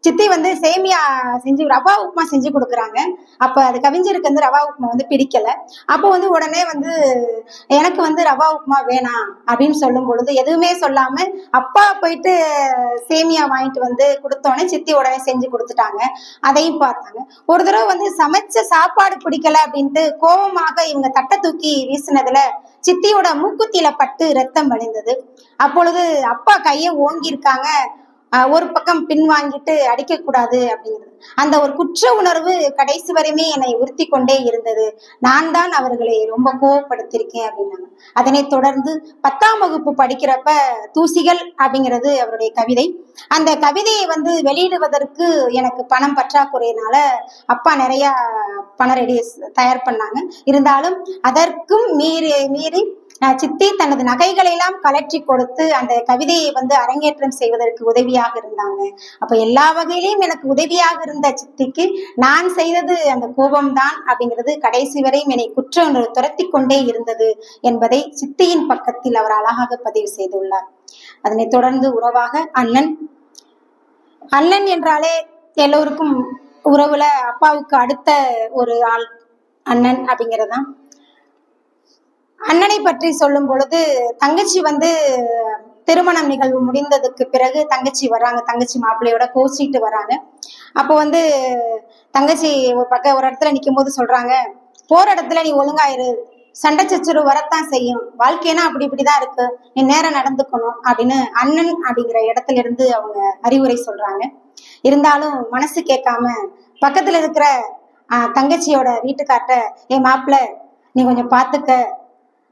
சித்தி சேமியா செஞ்சு ரவா உப்புமா செஞ்சு கொடுக்குறாங்க. அப்ப அது கவிஞருக்கு ரவா உப்புமா பிடிக்கல. அப்போ உடனே எனக்கு ரவா உப்புமா வேணாம் அப்படின்னு சொல்லும் பொழுது எதுவுமே சொல்லாம அப்பா போயிட்டு சேமியா வாங்கிட்டு கொடுத்தோடனே சித்தி உடனே செஞ்சு கொடுத்துட்டாங்க. அதையும் பார்த்தாங்க. ஒரு தடவை சமைச்ச சாப்பாடு பிடிக்கல அப்படின்ட்டு கோபமாக இவங்க தட்டை தூக்கி வீசினதுல சித்தியோட மூக்குத்தியில பட்டு ரத்தம் வழிந்தது. அப்பொழுது அப்பா கையை ஓங்கியிருக்காங்க. ஒரு பக்கம் பின் வாங்கிட்டு அடிக்க கூடாது அப்படிங்கிறது. அந்த ஒரு குற்ற உணர்வு கடைசி வரையுமே என்னை உறுத்தி கொண்டே இருந்தது. நான் தான் அவர்களை ரொம்ப கோவப்படுத்திருக்கேன் அப்படின்னாங்க. அதனை தொடர்ந்து 10ஆம் வகுப்பு படிக்கிறப்ப தூசிகள் அப்படிங்கிறது அவருடைய கவிதை. அந்த கவிதையை வெளியிடுவதற்கு எனக்கு பணம் பற்றாக்குறையினால அப்பா நிறைய பணம் தயார் பண்ணாங்க. இருந்தாலும் அதற்கும் மீறி சித்தி தனது நகைகளை எல்லாம் கலற்றி கொடுத்து அந்த கவிதையை அரங்கேற்றம் செய்வதற்கு உதவியாக இருந்தாங்க. அப்ப எல்லா வகையிலையும் எனக்கு உதவியாக இருந்த சித்திக்கு நான் செய்தது அந்த கோபம்தான் அப்படிங்கிறது கடைசி வரையும் என்னை குற்ற உணர்வு துரத்தி கொண்டே இருந்தது என்பதை சித்தியின் பக்கத்தில் அவர் அழகாக பதிவு செய்துள்ளார். அதனை தொடர்ந்து உறவாக அண்ணன். அண்ணன் என்றாலே எல்லோருக்கும் உறவுல அப்பாவுக்கு அடுத்த ஒரு ஆள் அண்ணன் அப்படிங்கிறதுதான். அண்ணனை பற்றி சொல்லும் பொழுது தங்கச்சி திருமணம் நிகழ்வு முடிந்ததுக்கு பிறகு தங்கச்சி வராங்க. தங்கச்சி மாப்பிள்ளையோட கோச்சிட்டு வராங்க. அப்போ தங்கச்சி ஒரு இடத்துல நிற்கும் போது சொல்றாங்க, போற இடத்துல நீ ஒழுங்காயிரு, சண்டை சச்சரவு வரத்தான் செய்யும், வாழ்க்கைனா அப்படி இப்படிதான் இருக்கு, நீ நேரம் நடந்துக்கணும் அப்படின்னு அண்ணன் அப்படிங்கிற இடத்துல இருந்து அவங்க அறிவுரை சொல்றாங்க. இருந்தாலும் மனசு கேட்காம பக்கத்துல இருக்கிற தங்கச்சியோட வீட்டுக்கார்ட்ட, என் மாப்பிள்ள நீ கொஞ்சம் பாத்துக்க,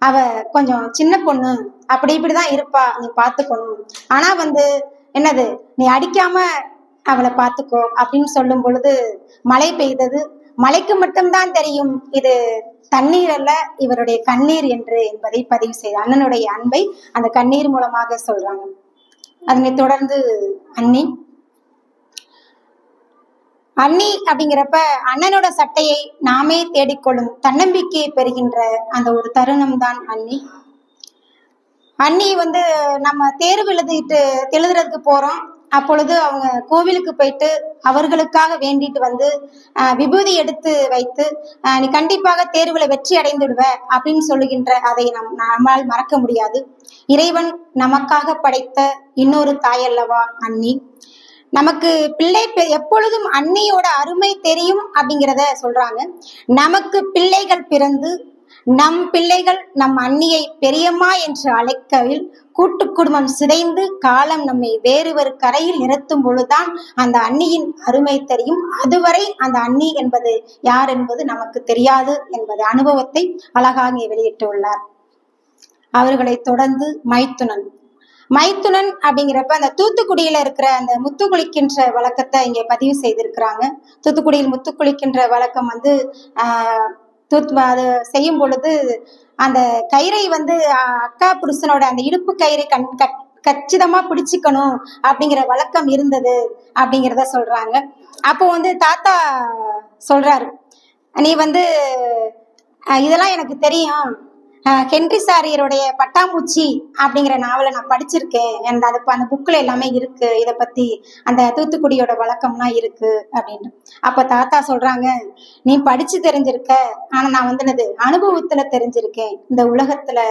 அவ கொஞ்சம் சின்ன பொண்ணு, அப்படி இப்படிதான் இருப்பா, நீ பாத்துக்கணும், ஆனா என்னது நீ அடிக்காம அவளை பாத்துக்கோ அப்படின்னு சொல்லும் பொழுது மழை பெய்தது. மழைக்கு மட்டும்தான் தெரியும் இது தண்ணீர் அல்ல, இவருடைய கண்ணீர் என்று என்பதை பதிவு செய்த அண்ணனுடைய அன்பை அந்த கண்ணீர் மூலமாக சொல்றாங்க. அதனை தொடர்ந்து அண்ணி. அண்ணி அப்படிங்கிறப்ப அண்ணனோட சட்டையை நாமே தேடிக்கொள்ளும் தன்னம்பிக்கையை பெறுகின்ற அந்த ஒரு தருணம் தான் அண்ணி. அண்ணி நம்ம தேர்வு எழுதுறதுக்கு போறோம். அப்பொழுது அவங்க கோவிலுக்கு போயிட்டு அவர்களுக்காக வேண்டிட்டு விபூதி எடுத்து வைத்து, நீ கண்டிப்பாக தேர்வுல வெற்றி அடைந்துடுவ அப்படின்னு சொல்லுகின்ற அதை நம்மால் மறக்க முடியாது. இறைவன் நமக்காக படைத்த இன்னொரு தாயல்லவா அண்ணி. நமக்கு பிள்ளை எப்பொழுதும் அன்னியோட அருமை தெரியும் அப்படிங்கிறத சொல்றாங்க. நமக்கு பிள்ளைகள் பிறந்து நம் பிள்ளைகள் நம் அண்ணியை பெரியம்மா என்று அழைக்கவில் கூட்டு குடும்பம் சிதைந்து காலம் நம்மை வேறு ஒரு கரையில் நிறுத்தும் பொழுதுதான் அந்த அண்ணியின் அருமை தெரியும். அதுவரை அந்த அண்ணி என்பது யார் என்பது நமக்கு தெரியாது என்பது அனுபவத்தை அழகாக வெளியிட்டுள்ளார். அவர்களை தொடர்ந்து மைத்துனன். மைத்துனன் அப்படிங்கிறப்ப அந்த தூத்துக்குடியில இருக்கிற அந்த முத்து குளிக்கின்ற வழக்கத்தை இங்க பதிவு செய்திருக்கிறாங்க. தூத்துக்குடியில் முத்து குளிக்கின்ற வழக்கம் அது செய்யும் பொழுது அந்த கயிறை அக்கா புருஷனோட அந்த இடுப்பு கயிறை கச்சிதமா பிடிச்சுக்கணும் அப்படிங்கிற வழக்கம் இருந்தது அப்படிங்கிறத சொல்றாங்க. அப்போ தாத்தா சொல்றாரு, நீ இதெல்லாம் எனக்கு தெரியும், ஹென்றி சாரியருடைய பட்டாம்பூச்சி அப்படிங்கிற நாவலை நான் படிச்சிருக்கேன், அந்த புக்ல எல்லாமே இருக்கு, இதை பத்தி அந்த தூத்துக்குடியோட வழக்கம்லாம் இருக்கு அப்படின்னு. அப்ப தாத்தா சொல்றாங்க, நீ படிச்சு தெரிஞ்சிருக்க, ஆனா நான் அனுபவத்துல தெரிஞ்சிருக்கேன். இந்த உலகத்துல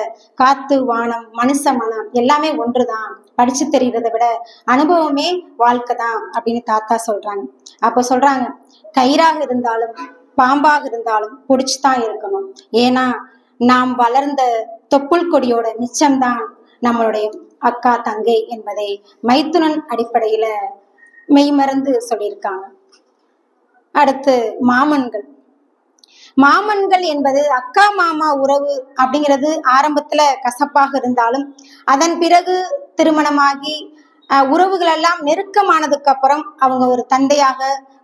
காத்து வானம் மனுஷ மனம் எல்லாமே ஒன்றுதான், படிச்சு தெரியறதை விட அனுபவமே வாழ்க்கை தான் அப்படின்னு தாத்தா சொல்றாங்க. அப்ப சொல்றாங்க, கயிறாக இருந்தாலும் பாம்பாக இருந்தாலும் பிடிச்சுதான் இருக்கணும், ஏன்னா நாம் வளர்ந்த தொப்புள் கொடியோட மிச்சம்தான் நம்மளுடைய அக்கா தங்கை என்பதை மைத்துனன் அடிப்படையில மெய்மறந்து சொல்லியிருக்காங்க. அடுத்து மாமன்கள். மாமன்கள் என்பது அக்கா மாமா உறவு அப்படிங்கிறது ஆரம்பத்துல கசப்பாக இருந்தாலும் அதன் பிறகு திருமணமாகி உறவுகள் எல்லாம் நெருக்கமானதுக்கு அப்புறம் அவங்க ஒரு தந்தையாக,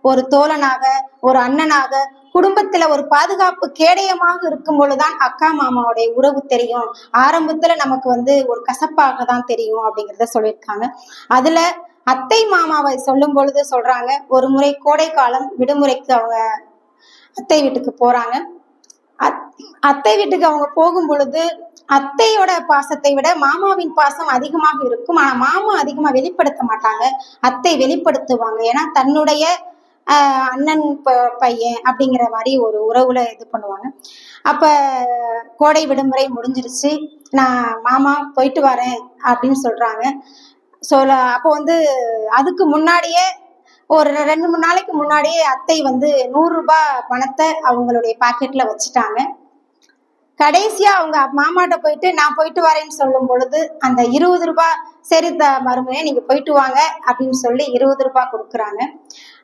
ஒரு தோழனாக, ஒரு அண்ணனாக, குடும்பத்துல ஒரு பாதுகாப்பு கேடயமாக இருக்கும் பொழுதுதான் அக்கா மாமாவுடைய உறவு தெரியும். ஆரம்பத்துல நமக்கு ஒரு கசப்பாக தான் தெரியும் அப்படிங்கிறத சொல்லியிருக்காங்க. அதுல அத்தை மாமாவை சொல்லும் பொழுது சொல்றாங்க, ஒரு முறை கோடை காலம் விடுமுறைக்கு அவங்க அத்தை வீட்டுக்கு போறாங்க. அத்தை வீட்டுக்கு அவங்க போகும் பொழுது அத்தையோட பாசத்தை விட மாமாவின் பாசம் அதிகமாக இருக்கும். ஆனா மாமா அதிகமா வெளிப்படுத்த மாட்டாங்க, அத்தை வெளிப்படுத்துவாங்க. ஏன்னா தன்னுடைய அண்ணன் பையன் அப்படிங்கிற மாதிரி ஒரு உறவுல இது பண்ணுவாங்க. அப்ப கோடை விடுமுறை முடிஞ்சிருச்சு, நான் மாமா போயிட்டு வரேன் அப்படின்னு சொல்றாங்க. அப்போ அதுக்கு முன்னாடியே ஒரு 2-3 நாளைக்கு முன்னாடியே அத்தை 100 ரூபாய் பணத்தை அவங்களுடைய பாக்கெட்ல வச்சுட்டாங்க. கடைசியா அவங்க மாமாட்ட போயிட்டு நான் போயிட்டு வரேன்னு சொல்லும் பொழுது அந்த 20 ரூபாய், சரி மருமையே நீங்க போயிட்டு வாங்க அப்படின்னு சொல்லி 20 ரூபாய் கொடுக்குறாங்க.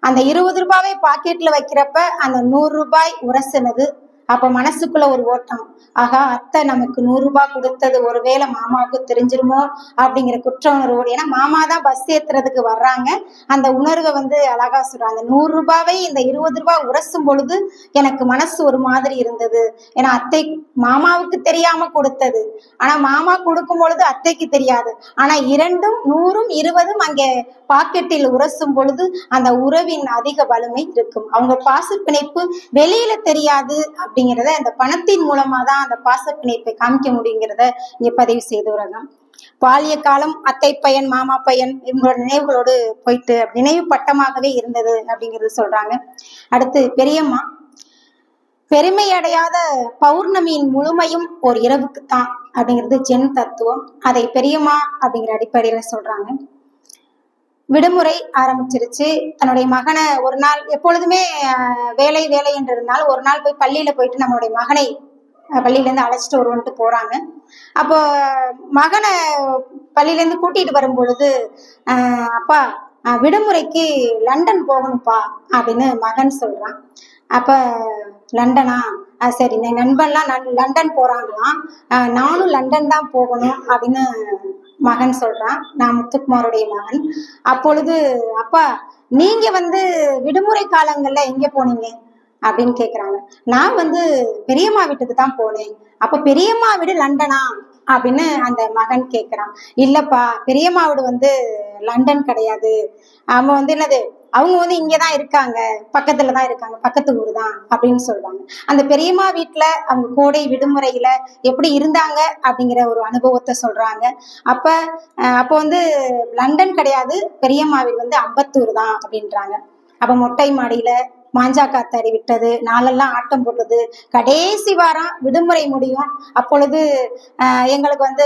அந்த 20 ரூபாவை பாக்கெட்ல வைக்கிறப்ப அந்த 100 ரூபாய் உரசுனது, அப்ப மனசுக்குள்ள ஒரு ஓட்டம், ஆகா அத்தை நமக்கு 100 ரூபாய் கொடுத்தது ஒருவேளை மாமாவுக்கு தெரிஞ்சிருமோ அப்படிங்கிற குற்ற உணர்வோடு. ஏன்னா மாமா தான் பஸ் ஏத்துறதுக்கு வர்றாங்க. அந்த உணர்வை அழகா சொல்றாங்க. 100 ரூபாவை இந்த 20 ரூபாய் உரசும் பொழுது எனக்கு மனசு ஒரு மாதிரி இருந்தது. ஏன்னா அத்தை மாமாவுக்கு தெரியாம கொடுத்தது, ஆனா மாமா கொடுக்கும் பொழுது அத்தைக்கு தெரியாது. ஆனா 2ம் 100ம் 20ம் அங்கே பாக்கெட்டில் உரசும் பொழுது அந்த உறவின் அதிக வலிமை இருக்கும். அவங்க பாசப்பிணைப்பு வெளியில தெரியாது அப்படிங்கிறத அந்த பணத்தின் மூலமா தான் அந்த பாசப்பிணைப்பை காமிக்க முடியுங்கிறத இங்க பதிவு செய்துறாங்க. பாலிய காலம் அத்தை பையன் மாமா பையன் இவங்களோட நினைவுகளோடு போயிட்டு நினைவு பட்டமாகவே இருந்தது அப்படிங்கிறது சொல்றாங்க. அடுத்து பெரியம்மா, பெருமை அடையாத பௌர்ணமியின் முழுமையும் ஒரு இரவுக்குத்தான் அப்படிங்கிறது ஜென் தத்துவம். அதை பெரியம்மா அப்படிங்கிற அடிப்படையில சொல்றாங்க. விடுமுறை ஆரம்பிச்சிருச்சு. தன்னுடைய மகனை ஒரு நாள், எப்பொழுதுமே வேலை வேலை என்று இருந்தாலும் ஒரு நாள் போய் பள்ளியில போயிட்டு நம்மளுடைய மகனை பள்ளியில இருந்து அழைச்சிட்டு வருவன்ட்டு போறாங்க. அப்போ மகனை பள்ளியில இருந்து கூட்டிட்டு வரும் பொழுது, அப்பா விடுமுறைக்கு லண்டன் போகணும்ப்பா அப்படின்னு மகன் சொல்றான். அப்ப லண்டனா, சரி நண்பன்லாம் லண்டன் போறாங்களாம், நானும் லண்டன் தான் போகணும் அப்படின்னு மகன் சொல்றான். நான் முத்துக்குமாருடைய மகன். அப்பொழுது அப்பா நீங்க விடுமுறை காலங்கள்ல எங்க போனீங்க அப்படின்னு கேக்குறாங்க. நான் பெரியம்மா வீட்டுக்கு தான் போனேன். அப்ப பெரியம்மா வீடு லண்டனா அப்படின்னு அந்த மகன் கேக்குறான். இல்லப்பா பெரியம்மா வீடு லண்டன் கிடையாது, அவன் என்னது அவங்க இங்கதான் இருக்காங்க, பக்கத்துலதான் இருக்காங்க, பக்கத்து ஊர் தான் அப்படின்னு சொல்றாங்க. அந்த பெரியம்மா வீட்டுல அவங்க கோடை விடுமுறையில எப்படி இருந்தாங்க அப்படிங்கிற ஒரு அனுபவத்தை சொல்றாங்க. அப்ப லண்டன் கிடையாது, பெரியம்மா வீடு அம்பத்தூர் தான் அப்படின்றாங்க. அப்ப மொட்டை மாடியில மாஞ்சா காத்தாடி விட்டது, நாளெல்லாம் ஆட்டம் போட்டது. கடைசி வாரம் விடுமுறை முடியும். அப்பொழுது எங்களுக்கு அந்த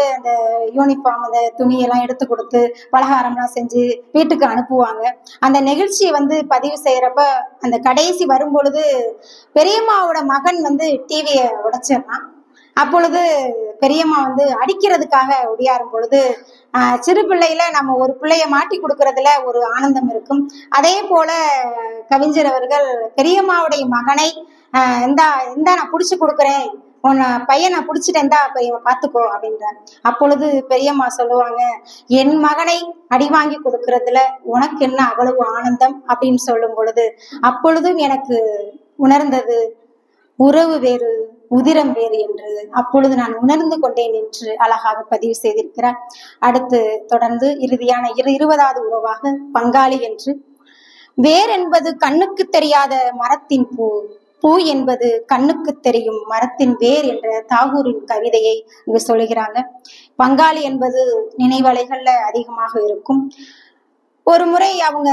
யூனிஃபார்ம், அந்த துணியெல்லாம் எடுத்து கொடுத்து பலகாரம்லாம் செஞ்சு வீட்டுக்கு அனுப்புவாங்க. அந்த நிகழ்ச்சியை பதிவு செய்யறப்ப அந்த கடைசி வரும் பொழுது பெரியம்மாவோட மகன் டிவியை உடைச்சிடறான். அப்பொழுது பெரியம்மா அடிக்கிறதுக்காக ஒடியாரும் பொழுது சிறு பிள்ளையில நம்ம ஒரு பிள்ளைய மாட்டி கொடுக்கறதுல ஒரு ஆனந்தம் இருக்கும். அதே போல கவிஞர் அவர்கள் பெரியம்மாவுடைய மகனை இந்தா நான் புடிச்சு கொடுக்குறேன், உன்னை பையன் நான் புடிச்சிட்டேன், இந்தா பையன் பாத்துக்கோ அப்படின்றார். அப்பொழுது பெரியம்மா சொல்லுவாங்க, என் மகனை அடி வாங்கி கொடுக்கறதுல உனக்கு என்ன அவ்வளவு ஆனந்தம் அப்படின்னு சொல்லும் பொழுது அப்பொழுதும் எனக்கு உணர்ந்தது உறவு வேறு உதிரம் வேறு என்று அப்பொழுது நான் உணர்ந்து கொண்டேன் என்று அழகாக பதிவு செய்திருக்கிறார். அடுத்து தொடர்ந்து இறுதியான 20வது உறவாக பங்காளி என்று, வேர் என்பது கண்ணுக்கு தெரியாத மரத்தின் பூ, பூ என்பது கண்ணுக்கு தெரியும் மரத்தின் வேர் என்ற தாகூரின் கவிதையை இங்கு சொல்லுகிறாங்க. பங்காளி என்பது நினைவலைகள்ல அதிகமாக இருக்கும். ஒரு முறை அவங்க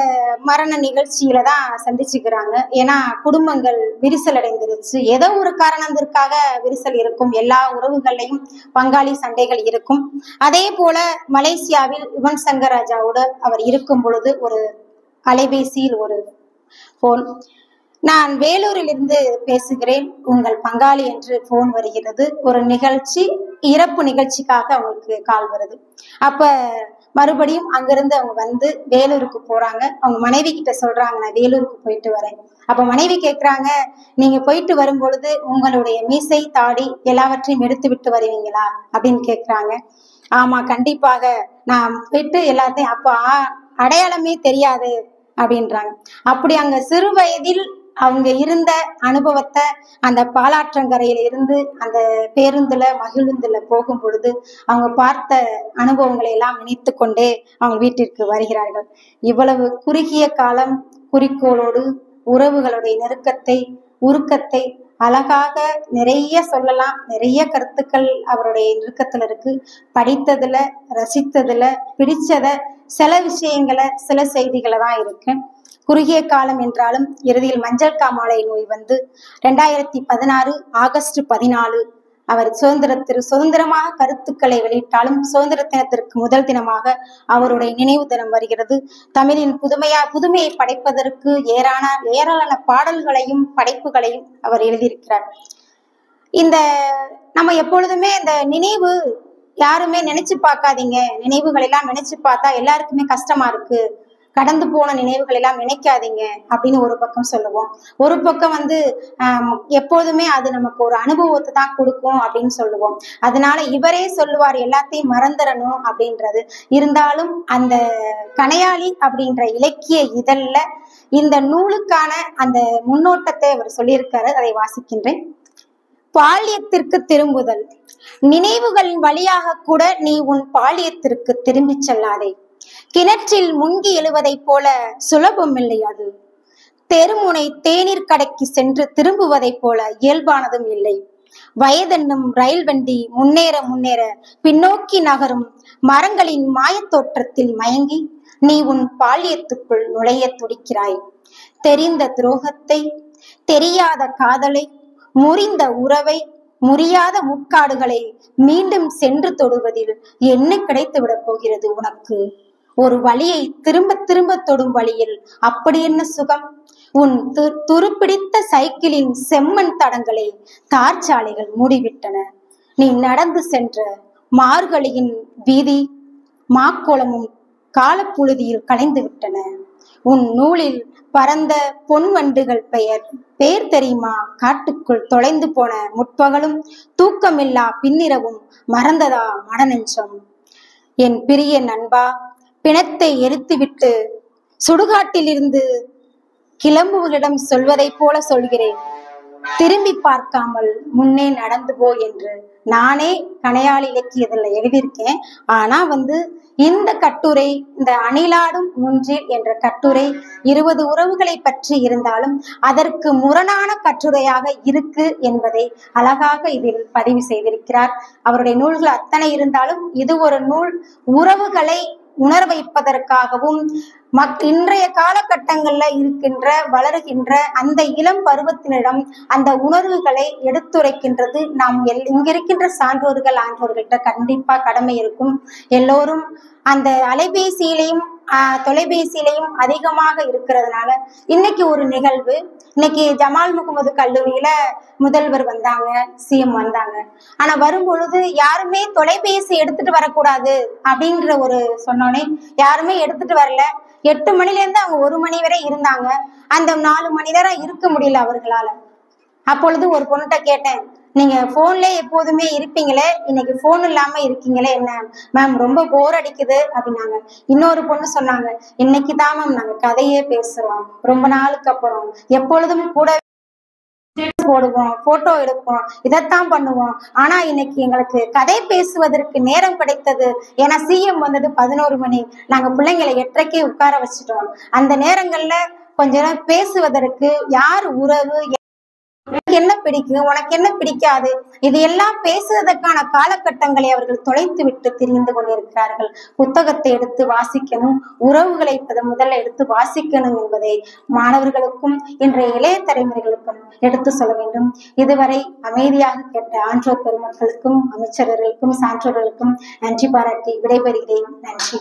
மரண நிகழ்ச்சியில தான் சந்திச்சுக்கிறாங்க. ஏன்னா குடும்பங்கள் விரிசல் அடைந்துருச்சு. ஏதோ ஒரு காரணத்திற்காக விரிசல் இருக்கும். எல்லா உறவுகள்லையும் பங்காளி சண்டைகள் இருக்கும். அதே போல மலேசியாவில் யுவன் சங்கர் ராஜாவோடு அவர் இருக்கும் பொழுது ஒரு அலைபேசியில் ஒரு போன், நான் வேலூரில் இருந்து பேசுகிறேன், உங்கள் பங்காளி என்று போன் வருகிறது. ஒரு நிகழ்ச்சி, இறப்பு நிகழ்ச்சிக்காக அவங்களுக்கு கால் வருது. அப்ப மறுபடியும் அங்கிருந்து அவங்க வேலூருக்கு போறாங்க. அவங்க மனைவி கிட்ட சொல்றாங்க, நான் வேலூருக்கு போயிட்டு வரேன். அப்ப மனைவி கேக்குறாங்க, நீங்க போயிட்டு வரும் பொழுது உங்களுடைய மீசை தாடி எல்லாவற்றையும் எடுத்து விட்டு வருவீங்களா அப்படின்னு கேக்குறாங்க. ஆமா கண்டிப்பாக, நான் போயிட்டு எல்லாத்தையும், அப்ப அடையாளமே தெரியாது அப்படின்றாங்க. அப்படி அங்க சிறு வயதில் அவங்க இருந்த அனுபவத்தை அந்த பாலாற்றங்கரையில இருந்து அந்த பேருந்துல மகிழுந்துல போகும் பொழுது அவங்க பார்த்த அனுபவங்களை எல்லாம் நினைத்து கொண்டே அவங்க வீட்டிற்கு வருகிறார்கள். இவ்வளவு குறுகிய காலம் குறிக்கோளோடு உறவுகளுடைய நெருக்கத்தை உருக்கத்தை அழகாக நிறைய சொல்லலாம். நிறைய கருத்துக்கள் அவருடைய நெருக்கத்துல இருக்கு. படித்ததுல ரசித்ததுல பிடிச்சத சில விஷயங்களை சில செய்திகளை தான் இருக்கு. குறுகிய காலம் என்றாலும் இறுதியில் மஞ்சள் காமாலை நோய் 2016 ஆகஸ்ட் 14 அவர் சுதந்திரமாக கருத்துக்களை வெளியிட்டாலும் சுதந்திர தினத்திற்கு முதல் தினமாக அவருடைய நினைவு தினம் வருகிறது. தமிழின் புதுமையை படைப்பதற்கு ஏராளமான பாடல்களையும் படைப்புகளையும் அவர் எழுதியிருக்கிறார். இந்த நம்ம எப்பொழுதுமே இந்த நினைவு யாருமே நினைச்சு பார்க்காதீங்க, நினைவுகள் எல்லாம் நினைச்சு பார்த்தா எல்லாருக்குமே கஷ்டமா இருக்கு, கடந்து போன நினைவுகள் எல்லாம் நினைக்காதீங்க அப்படின்னு ஒரு பக்கம் சொல்லுவோம். ஒரு பக்கம் வந்து எப்போதுமே அது நமக்கு ஒரு அனுபவத்தை தான் கொடுக்கும் அப்படின்னு சொல்லுவோம். அதனால இவரே சொல்லுவார் எல்லாத்தையும் மறந்துடணும் அப்படின்றது. இருந்தாலும் அந்த கணையாழி அப்படின்ற இலக்கிய இதழ்ல இந்த நூலுக்கான அந்த முன்னோட்டத்தை அவர் சொல்லியிருக்காரு. அதை வாசிக்கின்றேன். பால்யத்திற்கு திரும்புதல். நினைவுகளின் வழியாக கூட நீ உன் பால்யத்திற்கு திரும்பி செல்லாதே. கிணற்றில் முங்கி எழுவதைப் போல சுலபம் இல்லை அது. தெருமுனை தேநீர் கடைக்கு சென்று திரும்புவதைப் போல இயல்பானதும் இல்லை. வயதென்னும் ரயில் வண்டி முன்னேற முன்னேற பின்னோக்கி நகரும் மரங்களின் மாயத் தோற்றத்தில் மயங்கி நீ உன் பால்யத்துக்குள் நுழைய துடிக்கிறாய். தெரிந்த துரோகத்தை, தெரியாத காதலை, முறிந்த உறவை, முறியாத முட்காடுகளை மீண்டும் சென்று தொடுவதில் என்ன கிடைத்து விட போகிறது உனக்கு? ஒரு வழியை திரும்ப திரும்ப தொடும் வழியில் அப்படி என்ன சுகம்? உன் துருப்பிடித்த சைக்கிளின் செம்மண் தடங்களை தார் சாலைகள் மூடிவிட்டன. நீ நடந்து சென்ற மார்கழியின் வீதி மாக்கோளமும் காலப்புழுதியில் கலைந்து விட்டன. உன் நூலில் பறந்த பொன் வண்டுகள் பெயர் தெரியுமா? காட்டுக்குள் தொலைந்து போன முற்பகலும் தூக்கமில்லா பின்னிரவும் மறந்ததா மடநெஞ்சம்? என் பிரிய நண்பா, பிணத்தை எரித்துவிட்டு சுடுகாட்டிலிருந்து கிளம்புவர்களிடம் சொல்வதைப் போல சொல்கிறேன், திரும்பி பார்க்காமல் முன்னே நடந்து போ என்று. நானே கணையாழி இலக்கியத்துல எழுதியிருக்கேன். ஆனா இந்த கட்டுரை, இந்த அணிலாடும் மூன்றில் என்ற கட்டுரை 20 உறவுகளை பற்றி இருந்தாலும் அதற்கு முரணான கட்டுரையாக இருக்கு என்பதை அழகாக இதில் பதிவு செய்திருக்கிறார். அவருடைய நூல்கள் அத்தனை இருந்தாலும் இது ஒரு நூல் உறவுகளை உணர வைப்பதற்காகவும் இன்றைய காலகட்டங்கள்ல இருக்கின்ற வளருகின்ற அந்த இளம் பருவத்தினிடம் அந்த உணர்வுகளை எடுத்துரைக்கின்றது. நாம் இங்கிருக்கின்ற சான்றோர்கள் ஆன்றோர்கள்ட்ட கண்டிப்பா கடமை இருக்கும். எல்லோரும் அந்த அலைபேசியிலையும் தொலைபேசியிலையும் அதிகமாக இருக்கிறதுனால இன்னைக்கு ஒரு நிகழ்வு, இன்னைக்கு ஜமால் முகமது கல்லூரியில முதல்வர் வந்தாங்க, சிஎம் வந்தாங்க. ஆனா வரும்பொழுது யாருமே தொலைபேசி எடுத்துட்டு வரக்கூடாது அப்படின்ற ஒரு சொன்னோன்னே யாருமே எடுத்துட்டு வரல. 8 மணில இருந்து அவங்க 1 மணி வரை இருந்தாங்க. அந்த 4 மணி நேரம் இருக்க முடியல அவர்களால. அப்பொழுது ஒரு பொண்ணுகிட்ட கேட்டேன், நீங்க போன்ல எப்போதுமே இருப்பீங்களே, இன்னைக்கு போன் இல்லாம இருக்கீங்களே என்ன மேம்? ரொம்ப போர் அடிக்குது அப்படின்னாங்க. இன்னொரு பொண்ணு சொன்னாங்க, இன்னைக்குதான் மேம் நாங்க கதையே பேசுறோம், ரொம்ப நாளுக்கு அப்புறம். எப்பொழுதும் கூட போடுவோம், போட்டோ எடுப்போம், இதைத்தான் பண்ணுவோம். ஆனா இன்னைக்கு எங்களுக்கு கதை பேசுவதற்கு நேரம் கிடைத்தது. ஏன்னா சிஎம் வந்தது 11 மணி, நாங்க பிள்ளைங்களை 8:30 உட்கார வச்சுட்டோம். அந்த நேரங்கள்ல கொஞ்ச நேரம் பேசுவதற்கு யார் உறவு, உனக்கு என்ன பிடிக்கும், உனக்கு என்ன பிடிக்காது, இது எல்லாம் பேசுவதற்கான காலகட்டங்களை அவர்கள் தொலைத்து விட்டு திரிந்து கொண்டிருக்கிறார்கள். புத்தகத்தை எடுத்து வாசிக்கணும், உறவுகளை முதல்ல எடுத்து வாசிக்கணும் என்பதை மாணவர்களுக்கும் இன்றைய இளைய தலைமுறைகளுக்கும் எடுத்து சொல்ல வேண்டும். இதுவரை அமைதியாக கேட்ட ஆன்றோர் பெருமக்களுக்கும் அமைச்சர்களுக்கும் சான்றோர்களுக்கும் நன்றி பாராட்டி விடைபெறுகிறேன். நன்றி.